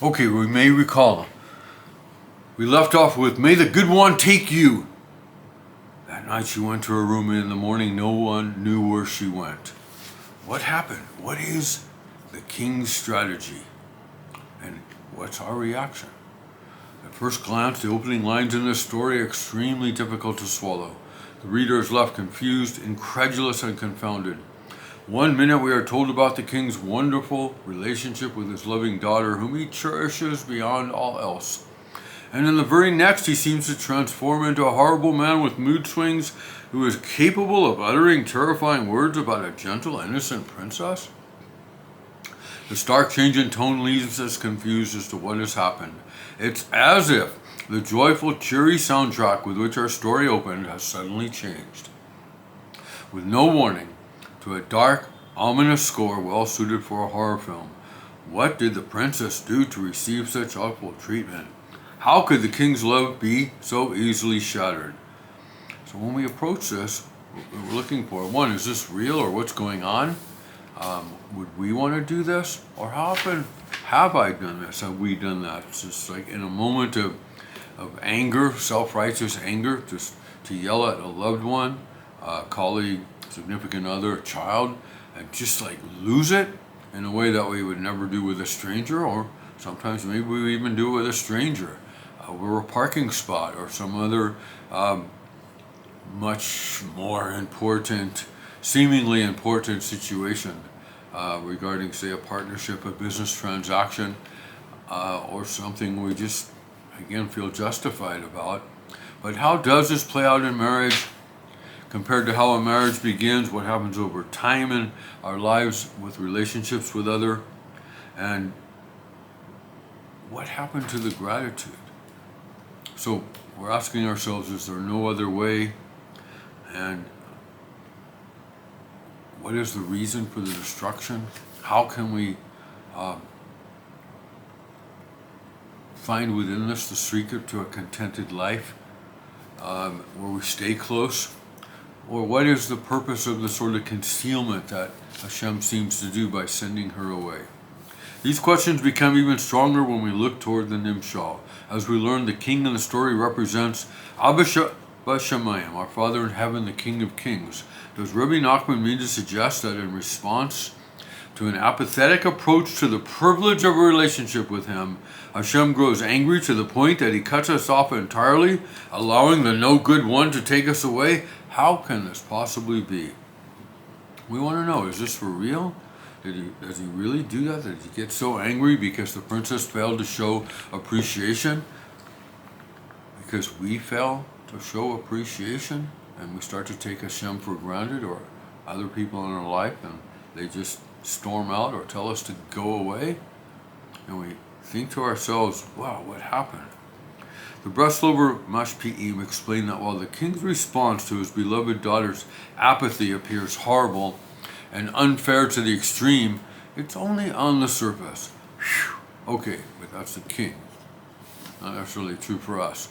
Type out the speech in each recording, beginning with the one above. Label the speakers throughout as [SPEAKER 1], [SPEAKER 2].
[SPEAKER 1] Okay, we may recall. We left off with, "May the good one take you." That night she went to her room, and in the morning no one knew where she went. What happened? What is the king's strategy? And what's our reaction? At first glance, the opening lines in this story are extremely difficult to swallow. The reader is left confused, incredulous, and confounded. One minute we are told about the king's wonderful relationship with his loving daughter, whom he cherishes beyond all else. And in the very next, he seems to transform into a horrible man with mood swings who is capable of uttering terrifying words about a gentle, innocent princess. The stark change in tone leaves us confused as to what has happened. It's as if the joyful, cheery soundtrack with which our story opened has suddenly changed, with no warning, to a dark, ominous score well suited for a horror film. What did the princess do to receive such awful treatment? How could the king's love be so easily shattered? So when we approach this, we're looking for, one, is this real or what's going on? Would we want to do this? Or how often have I done this? Have we done that? It's just like in a moment of anger, self-righteous anger, just to yell at a loved one, a colleague, significant other, a child, and just like lose it in a way that we would never do with a stranger, or sometimes maybe we even do it with a stranger. We're a parking spot or some other much more important, seemingly important situation regarding, say, a partnership, a business transaction, or something we just, again, feel justified about. But how does this play out in marriage compared to how a marriage begins, what happens over time in our lives with relationships with others, and what happened to the gratitude? So we're asking ourselves, is there no other way? And what is the reason for the destruction? How can we find within us the secret to a contented life where we stay close? Or what is the purpose of the sort of concealment that Hashem seems to do by sending her away? These questions become even stronger when we look toward the Nimshal. As we learn, the king in the story represents Abba Shamayim, our Father in heaven, the King of Kings. Does Rabbi Nachman mean to suggest that in response to an apathetic approach to the privilege of a relationship with him, Hashem grows angry to the point that he cuts us off entirely, allowing the no good one to take us away? How can this possibly be? We want to know, is this for real? Does he really do that? Did he get so angry because the princess failed to show appreciation? Because we fail to show appreciation and we start to take Hashem for granted, or other people in our life, and they just storm out or tell us to go away? And we think to ourselves, wow, what happened? The Breslover Mashpi'im explained that while the king's response to his beloved daughter's apathy appears horrible and unfair to the extreme, it's only on the surface. Whew. Okay, but that's the king. Not necessarily true for us.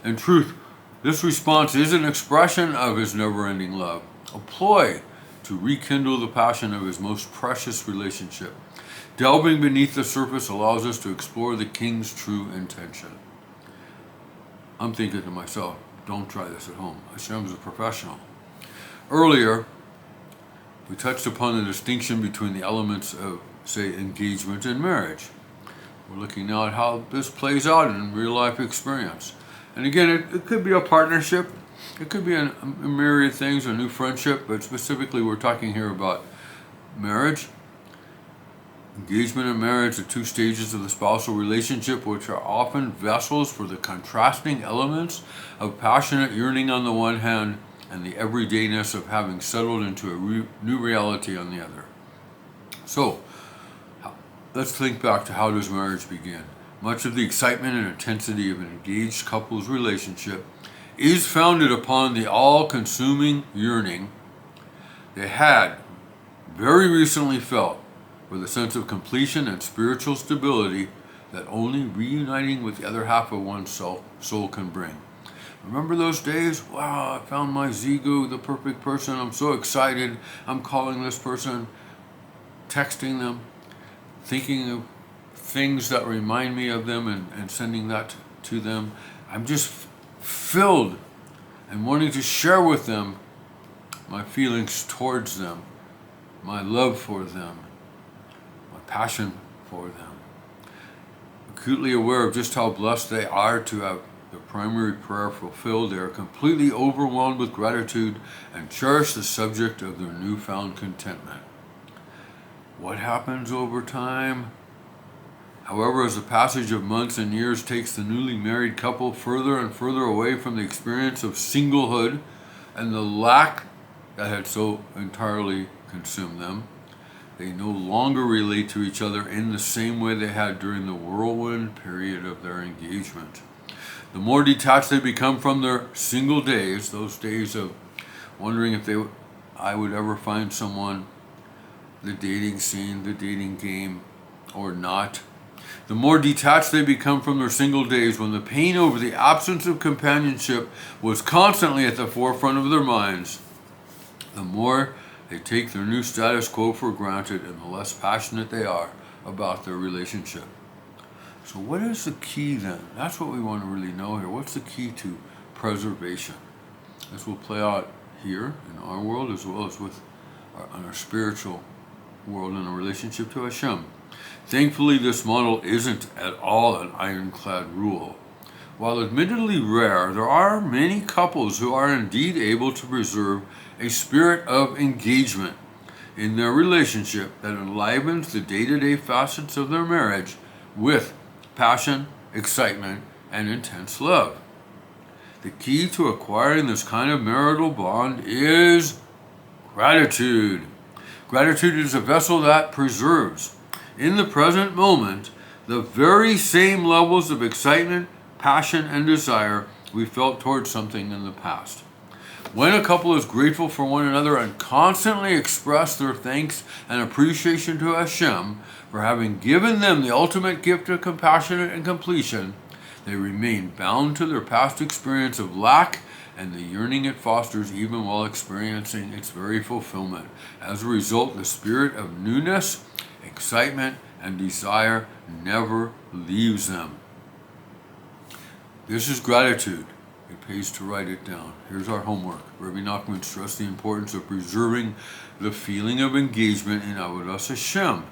[SPEAKER 1] In truth, this response is an expression of his never-ending love, a ploy to rekindle the passion of his most precious relationship. Delving beneath the surface allows us to explore the king's true intention. I'm thinking to myself, don't try this at home. Hashem's a professional. Earlier, we touched upon the distinction between the elements of, say, engagement and marriage. We're looking now at how this plays out in real-life experience. And again, it could be a partnership. It could be a myriad of things, a new friendship, but specifically we're talking here about marriage. Engagement and marriage are two stages of the spousal relationship, which are often vessels for the contrasting elements of passionate yearning on the one hand and the everydayness of having settled into a new reality on the other. So, let's think back to how does marriage begin. Much of the excitement and intensity of an engaged couple's relationship is founded upon the all-consuming yearning they had very recently felt with a sense of completion and spiritual stability that only reuniting with the other half of one's soul can bring. Remember those days? Wow, I found my Zigu, the perfect person. I'm so excited. I'm calling this person, texting them, thinking of things that remind me of them and sending that to them. I'm just filled and wanting to share with them my feelings towards them, my love for them, my passion for them. Acutely aware of just how blessed they are to have their primary prayer fulfilled, they are completely overwhelmed with gratitude and cherish the subject of their newfound contentment. What happens over time? However, as the passage of months and years takes the newly married couple further and further away from the experience of singlehood and the lack that had so entirely consumed them, they no longer relate to each other in the same way they had during the whirlwind period of their engagement. The more detached they become from their single days, those days of wondering if I would ever find someone, the dating scene, the dating game, or not. The more detached they become from their single days when the pain over the absence of companionship was constantly at the forefront of their minds, the more they take their new status quo for granted and the less passionate they are about their relationship. So what is the key then? That's what we want to really know here. What's the key to preservation? This will play out here in our world as well as in our spiritual world and our relationship to Hashem. Thankfully, this model isn't at all an ironclad rule. While admittedly rare, there are many couples who are indeed able to preserve a spirit of engagement in their relationship that enlivens the day-to-day facets of their marriage with passion, excitement, and intense love. The key to acquiring this kind of marital bond is gratitude. Gratitude is a vessel that preserves, in the present moment, the very same levels of excitement, passion, and desire we felt towards something in the past. When a couple is grateful for one another and constantly express their thanks and appreciation to Hashem for having given them the ultimate gift of compassion and completion, they remain bound to their past experience of lack and the yearning it fosters even while experiencing its very fulfillment. As a result, the spirit of newness, excitement, and desire never leaves them. This is gratitude. It pays to write it down. Here's our homework. Rabbi Nachman stressed the importance of preserving the feeling of engagement in Avodas Hashem.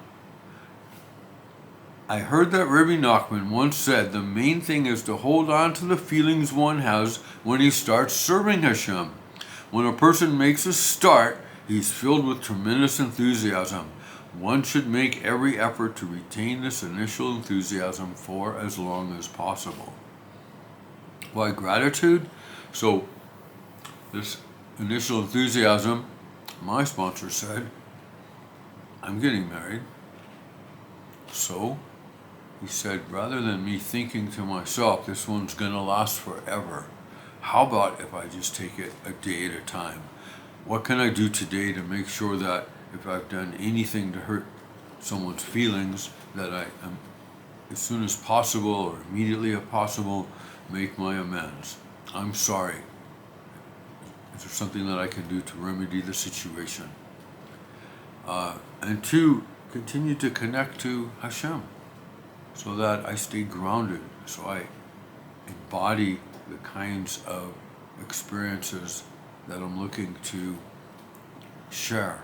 [SPEAKER 1] I heard that Rabbi Nachman once said the main thing is to hold on to the feelings one has when he starts serving Hashem. When a person makes a start, he's filled with tremendous enthusiasm. One should make every effort to retain this initial enthusiasm for as long as possible. Why gratitude? So, this initial enthusiasm, my sponsor said, I'm getting married. So, he said, rather than me thinking to myself, this one's going to last forever, how about if I just take it a day at a time? What can I do today to make sure that if I've done anything to hurt someone's feelings, that I am, as soon as possible or immediately if possible, make my amends? I'm sorry. Is there something that I can do to remedy the situation? And two, continue to connect to Hashem so that I stay grounded, so I embody the kinds of experiences that I'm looking to share.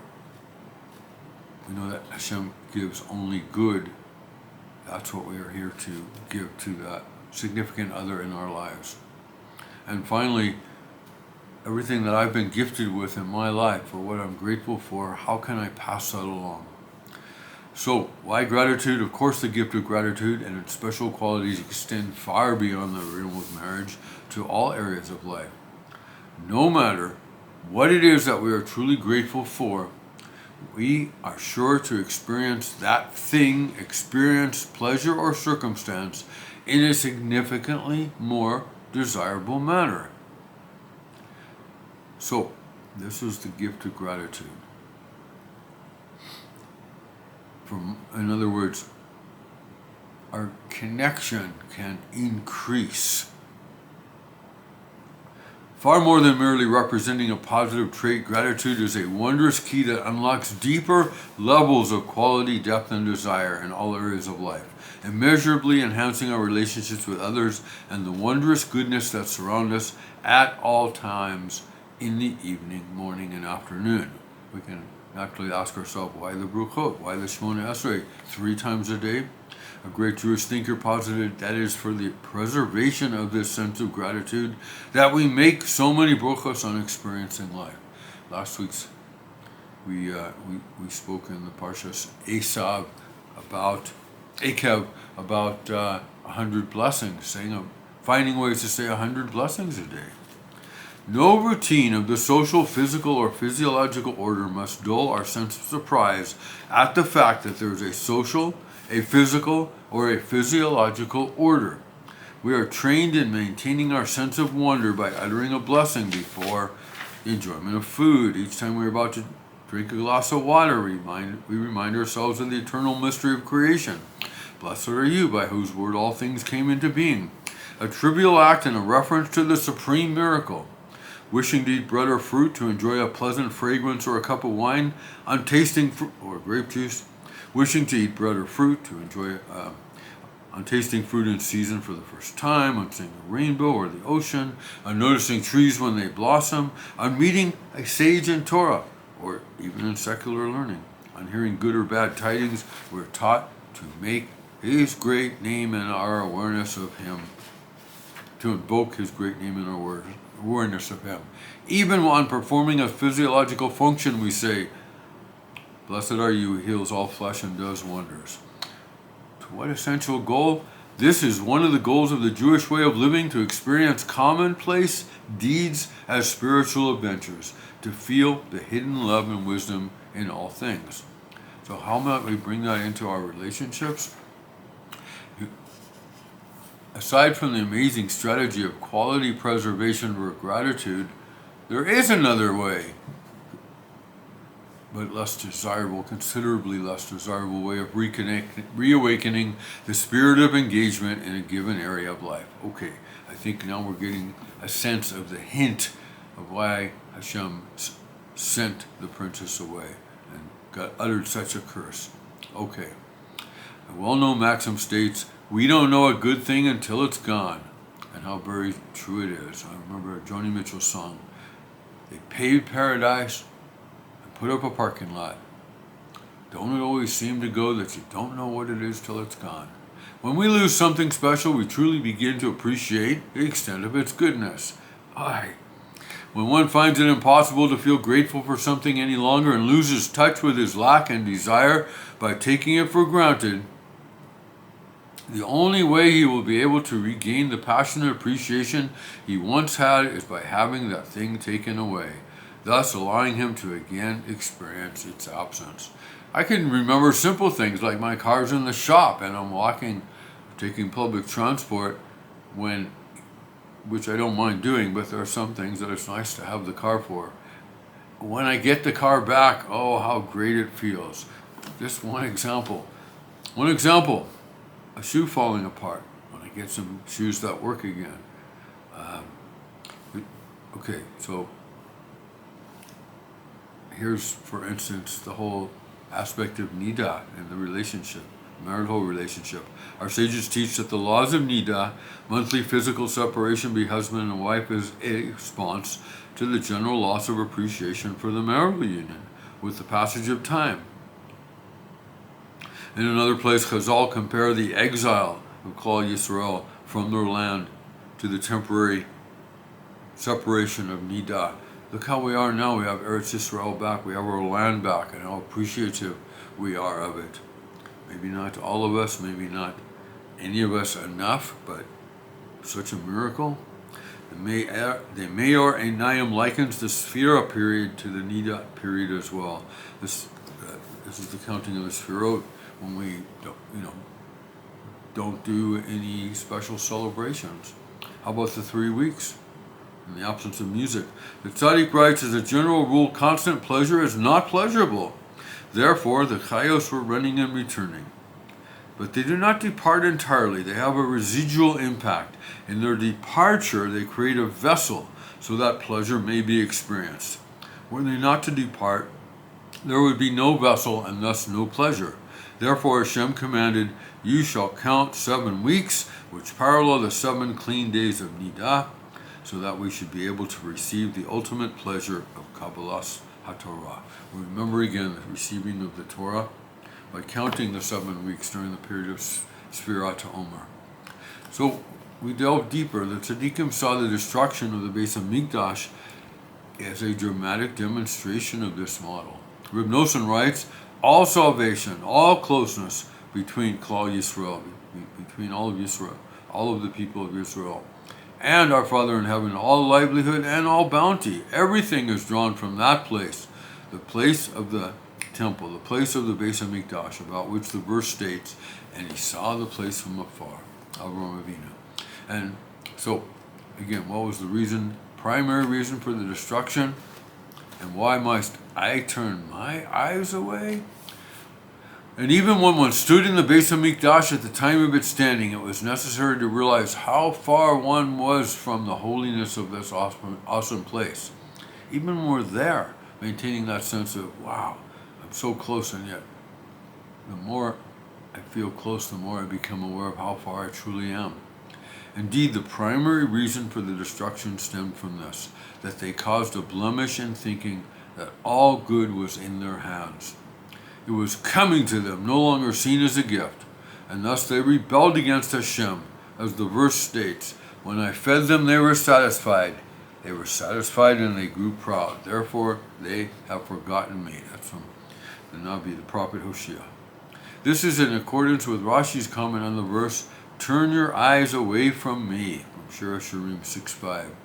[SPEAKER 1] We know that Hashem gives only good. That's what we are here to give to that significant other in our lives. And finally, everything that I've been gifted with in my life, or what I'm grateful for, how can I pass that along? So, why gratitude? Of course, the gift of gratitude and its special qualities extend far beyond the realm of marriage to all areas of life. No matter what it is that we are truly grateful for, we are sure to experience that thing, experience, pleasure, or circumstance in a significantly more desirable manner. So, this is the gift of gratitude. In other words, our connection can increase Far more than merely representing a positive trait, gratitude is a wondrous key that unlocks deeper levels of quality, depth, and desire in all areas of life, immeasurably enhancing our relationships with others and the wondrous goodness that surrounds us at all times in the evening, morning, and afternoon. We can naturally ask ourselves, why the Bruchot? Why the Shemona Esrei 3 times a day? A great Jewish thinker posited that is for the preservation of this sense of gratitude that we make so many bruchos on experiencing life. Last week's we spoke in the Parshas Esav about Akev about 100 blessings, finding ways to say 100 blessings a day. No routine of the social, physical, or physiological order must dull our sense of surprise at the fact that there is a social, a physical, or a physiological order. We are trained in maintaining our sense of wonder by uttering a blessing before the enjoyment of food. Each time we're about to drink a glass of water, we remind ourselves of the eternal mystery of creation. Blessed are you, by whose word all things came into being. A trivial act and a reference to the supreme miracle. Wishing to eat bread or fruit, to enjoy a pleasant fragrance or a cup of wine, on tasting fruit or grape juice. Wishing to eat bread or fruit, to enjoy on tasting fruit in season for the first time, on seeing a rainbow or the ocean, on noticing trees when they blossom, on meeting a sage in Torah, or even in secular learning, on hearing good or bad tidings. We're taught to make His great name and our awareness of Him, to invoke His great name and our awareness of Him. Even on performing a physiological function, we say, blessed are you, who heals all flesh and does wonders. To what essential goal? This is one of the goals of the Jewish way of living, to experience commonplace deeds as spiritual adventures, to feel the hidden love and wisdom in all things. So how might we bring that into our relationships? Aside from the amazing strategy of quality preservation or gratitude, there is another way, but less desirable, considerably less desirable way of reawakening the spirit of engagement in a given area of life. Okay, I think now we're getting a sense of the hint of why Hashem sent the princess away and uttered such a curse. Okay, a well-known maxim states, we don't know a good thing until it's gone. And how very true it is. I remember a Joni Mitchell song. They paved paradise and put up a parking lot. Don't it always seem to go that you don't know what it is till it's gone? When we lose something special, we truly begin to appreciate the extent of its goodness. Aye. When one finds it impossible to feel grateful for something any longer and loses touch with his lack and desire by taking it for granted, the only way he will be able to regain the passionate appreciation he once had is by having that thing taken away, thus allowing him to again experience its absence. I can remember simple things like my car's in the shop and I'm taking public transport, which I don't mind doing, but there are some things that it's nice to have the car for. When I get the car back, oh, how great it feels. Just one example. A shoe falling apart when I get some shoes that work again. Okay, so here's, for instance, the whole aspect of nida in the relationship, marital relationship. Our sages teach that the laws of nida, monthly physical separation between husband and wife, is a response to the general loss of appreciation for the marital union with the passage of time. In another place, Chazal compare the exile of Klal Yisrael from their land to the temporary separation of Nida. Look how we are now. We have Eretz Yisrael back. We have our land back, and how appreciative we are of it. Maybe not all of us, maybe not any of us enough, but such a miracle. The Meor Einayim likens the Sphira period to the Nida period as well. This is the counting of the Sphirot, when we don't do any special celebrations. How about the 3 weeks in the absence of music? The Tzaddik writes, as a general rule, constant pleasure is not pleasurable. Therefore, the Chayos were running and returning. But they do not depart entirely. They have a residual impact. In their departure, they create a vessel so that pleasure may be experienced. Were they not to depart, there would be no vessel and thus no pleasure. Therefore Hashem commanded, you shall count 7 weeks, which parallel the 7 clean days of Nidah, so that we should be able to receive the ultimate pleasure of Kabbalas HaTorah. Remember again the receiving of the Torah by counting the 7 weeks during the period of Sfirat HaOmer. So we delve deeper. The tzaddikim saw the destruction of the Beis HaMikdash as a dramatic demonstration of this model. Reb Nosson writes, all salvation, all closeness between Klal Yisrael, between all of Yisrael, all of the people of Israel, and our Father in heaven, all livelihood and all bounty, everything is drawn from that place, the place of the temple, the place of the Beis HaMikdash, about which the verse states, and he saw the place from afar, Avraham Avinu. And so, again, what was the reason, primary reason for the destruction? And why must I turn my eyes away? And even when one stood in the Beis HaMikdash at the time of its standing, it was necessary to realize how far one was from the holiness of this awesome place. Even when we're there, maintaining that sense of, wow, I'm so close, and yet the more I feel close, the more I become aware of how far I truly am. Indeed, the primary reason for the destruction stemmed from this, that they caused a blemish in thinking that all good was in their hands. It was coming to them, no longer seen as a gift, and thus they rebelled against Hashem, as the verse states, when I fed them they were satisfied. They were satisfied and they grew proud. Therefore they have forgotten me. That's from the Nabi, the prophet Hosea. This is in accordance with Rashi's comment on the verse, turn your eyes away from me, from Shir HaShirim 6:5.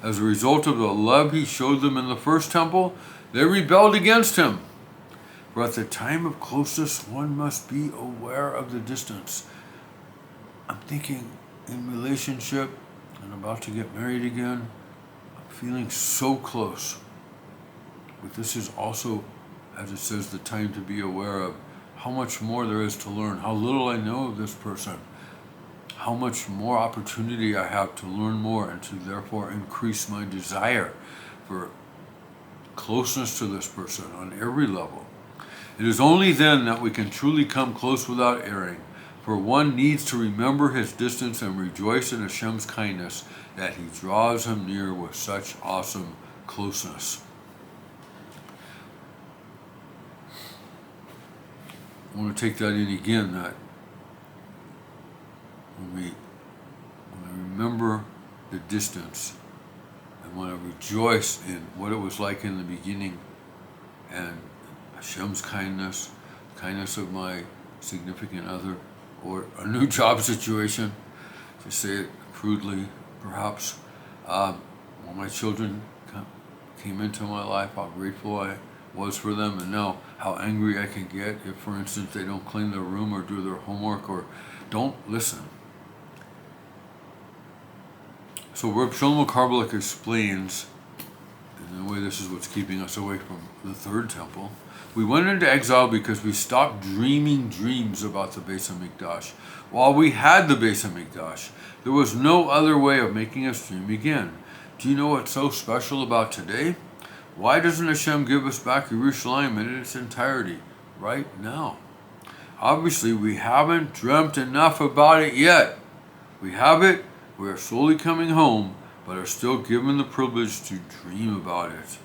[SPEAKER 1] As a result of the love he showed them in the first temple, they rebelled against him. For at the time of closeness, one must be aware of the distance. I'm thinking in relationship, and about to get married again, I'm feeling so close. But this is also, as it says, the time to be aware of how much more there is to learn, how little I know of this person, how much more opportunity I have to learn more and to therefore increase my desire for closeness to this person on every level. It is only then that we can truly come close without erring, for one needs to remember his distance and rejoice in Hashem's kindness that he draws him near with such awesome closeness. I want to take that in again, that when I remember the distance, and when I rejoice in what it was like in the beginning, and Hashem's kindness, kindness of my significant other, or a new job situation, to say it crudely, perhaps, when my children came into my life, how grateful I was for them, and now how angry I can get if, for instance, they don't clean their room or do their homework or don't listen. So Reb Shlomo Carmelik explains, in a way this is what's keeping us away from the third temple. We went into exile because we stopped dreaming dreams about the Beis HaMikdash. While we had the Beis HaMikdash, there was no other way of making us dream again. Do you know what's so special about today? Why doesn't Hashem give us back Yerushalayim in its entirety right now? Obviously, we haven't dreamt enough about it yet. We have it, we are slowly coming home, but are still given the privilege to dream about it.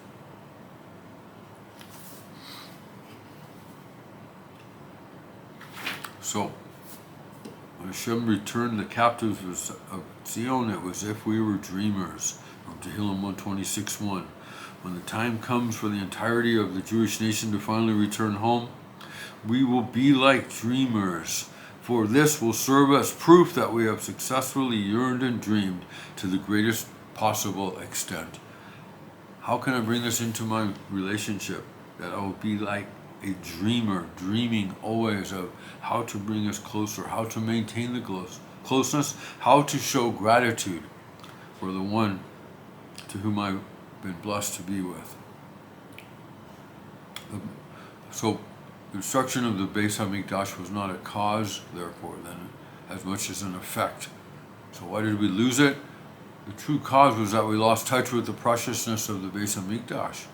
[SPEAKER 1] So, when Hashem returned the captives of Zion, it was as if we were dreamers, from Tehillim 126:1. When the time comes for the entirety of the Jewish nation to finally return home, we will be like dreamers, for this will serve as proof that we have successfully yearned and dreamed to the greatest possible extent. How can I bring this into my relationship? That I will be like a dreamer, dreaming always of how to bring us closer, how to maintain the closeness, how to show gratitude for the one to whom I've been blessed to be with. So the destruction of the Beis HaMikdash was not a cause, therefore, then, as much as an effect. So why did we lose it? The true cause was that we lost touch with the preciousness of the Beis Hamikdash.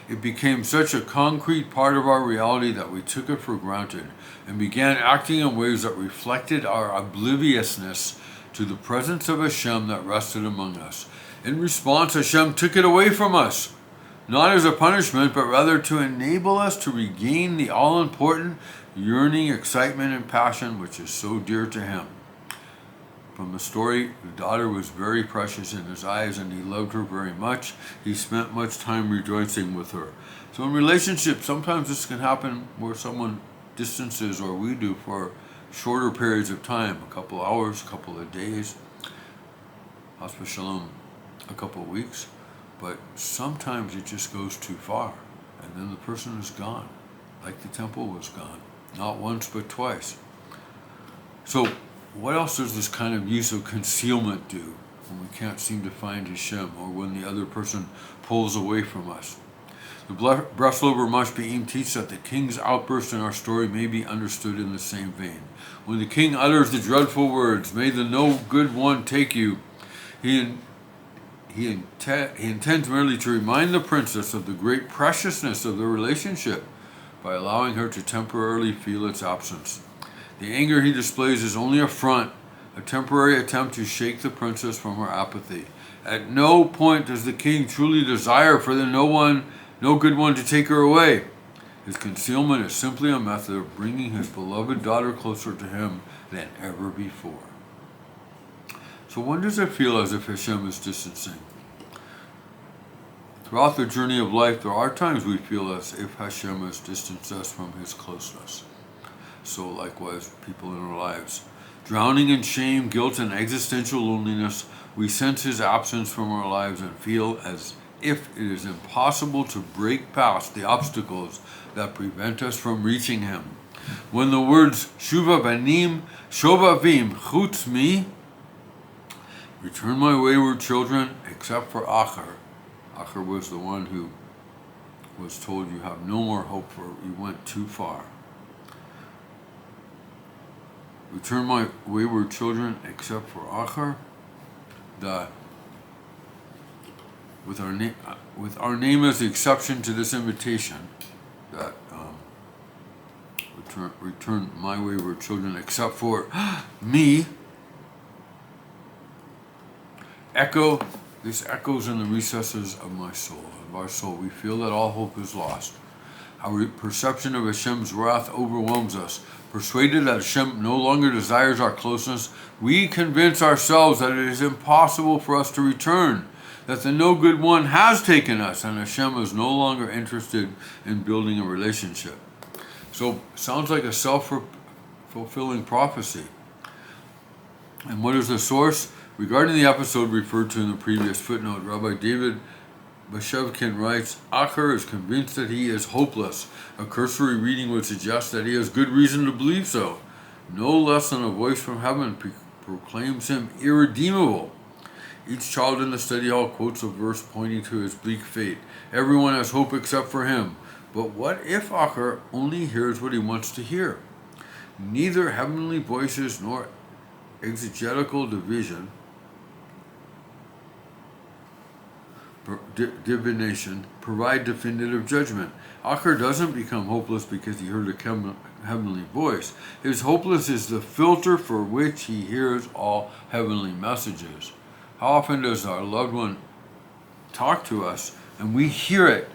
[SPEAKER 1] It became such a concrete part of our reality that we took it for granted and began acting in ways that reflected our obliviousness to the presence of Hashem that rested among us. In response, Hashem took it away from us, not as a punishment, but rather to enable us to regain the all-important yearning, excitement, and passion which is so dear to Him. From the story, the daughter was very precious in His eyes and He loved her very much. He spent much time rejoicing with her. So in relationships, sometimes this can happen where someone distances, or we do, for shorter periods of time, a couple hours, a couple of days, Hasbe Shalom, a couple of weeks. But sometimes it just goes too far, and then the person is gone, like the temple was gone, not once but twice. So what else does this kind of use of concealment do when we can't seem to find Hashem, or when the other person pulls away from us? The Breslover Mashpe'im teach that the king's outburst in our story may be understood in the same vein. When the king utters the dreadful words, "May the no good one take you," he intends merely to remind the princess of the great preciousness of the relationship by allowing her to temporarily feel its absence. The anger he displays is only a front, a temporary attempt to shake the princess from her apathy. At no point does the king truly desire for the no good one to take her away. His concealment is simply a method of bringing his beloved daughter closer to him than ever before. So when does it feel as if Hashem is distancing? Throughout the journey of life, there are times we feel as if Hashem has distanced us from His closeness. So likewise, people in our lives. Drowning in shame, guilt, and existential loneliness, we sense His absence from our lives and feel as if it is impossible to break past the obstacles that prevent us from reaching Him. When the words Shuva Banim, Shovavim, Chutz Mi, return my wayward children, except for Acher. Acher was the one who was told, you have no more hope, for you went too far. Return my wayward children, except for Acher. With our name as the exception to this invitation, that return my wayward children, except for me. This echoes in the recesses of my soul, of our soul. We feel that all hope is lost. Our perception of Hashem's wrath overwhelms us. Persuaded that Hashem no longer desires our closeness, we convince ourselves that it is impossible for us to return, that the no good one has taken us, and Hashem is no longer interested in building a relationship. So, sounds like a self-fulfilling prophecy. And what is the source? Regarding the episode referred to in the previous footnote, Rabbi David Bashevkin writes, Acher is convinced that he is hopeless. A cursory reading would suggest that he has good reason to believe so. No less than a voice from heaven proclaims him irredeemable. Each child in the study hall quotes a verse pointing to his bleak fate. Everyone has hope except for him. But what if Acher only hears what he wants to hear? Neither heavenly voices nor exegetical divination provide definitive judgment. Acher doesn't become hopeless because he heard a heavenly voice. His hopeless is the filter for which he hears all heavenly messages. How often does our loved one talk to us and we hear it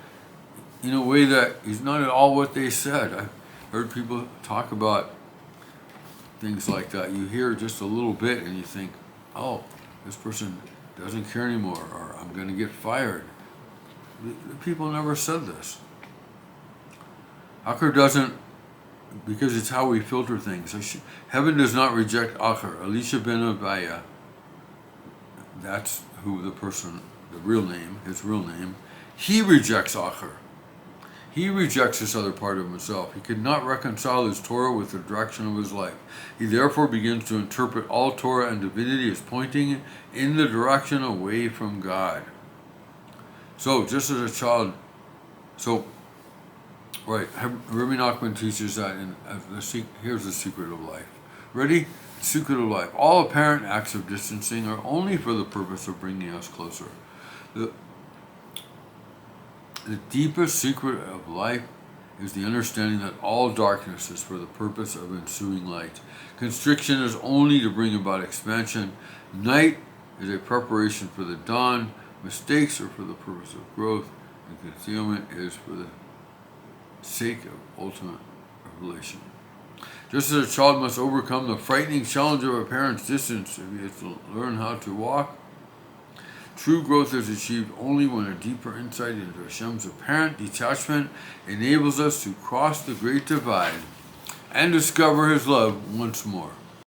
[SPEAKER 1] in a way that is not at all what they said? I've heard people talk about things like that. You hear just a little bit and you think, oh, this person doesn't care anymore, or I'm going to get fired. The people never said this. Acher doesn't, because it's how we filter things. Heaven does not reject Acher. Elisha ben Abaya, that's who the person, the real name, his real name, he rejects Acher. He rejects this other part of himself. He could not reconcile his Torah with the direction of his life. He therefore begins to interpret all Torah and divinity as pointing in the direction away from God. So, just as a child, right, Rabbi NACHMAN teaches that, here's the secret of life. Ready? secret of life. All apparent acts of distancing are only for the purpose of bringing us closer. The deepest secret of life is the understanding that all darkness is for the purpose of ensuing light. Constriction is only to bring about expansion. Night is a preparation for the dawn. Mistakes are for the purpose of growth, and concealment is for the sake of ultimate revelation. Just as a child must overcome the frightening challenge of a parent's distance if he has to learn how to walk, true growth is achieved only when a deeper insight into Hashem's apparent detachment enables us to cross the great divide and discover His love once more.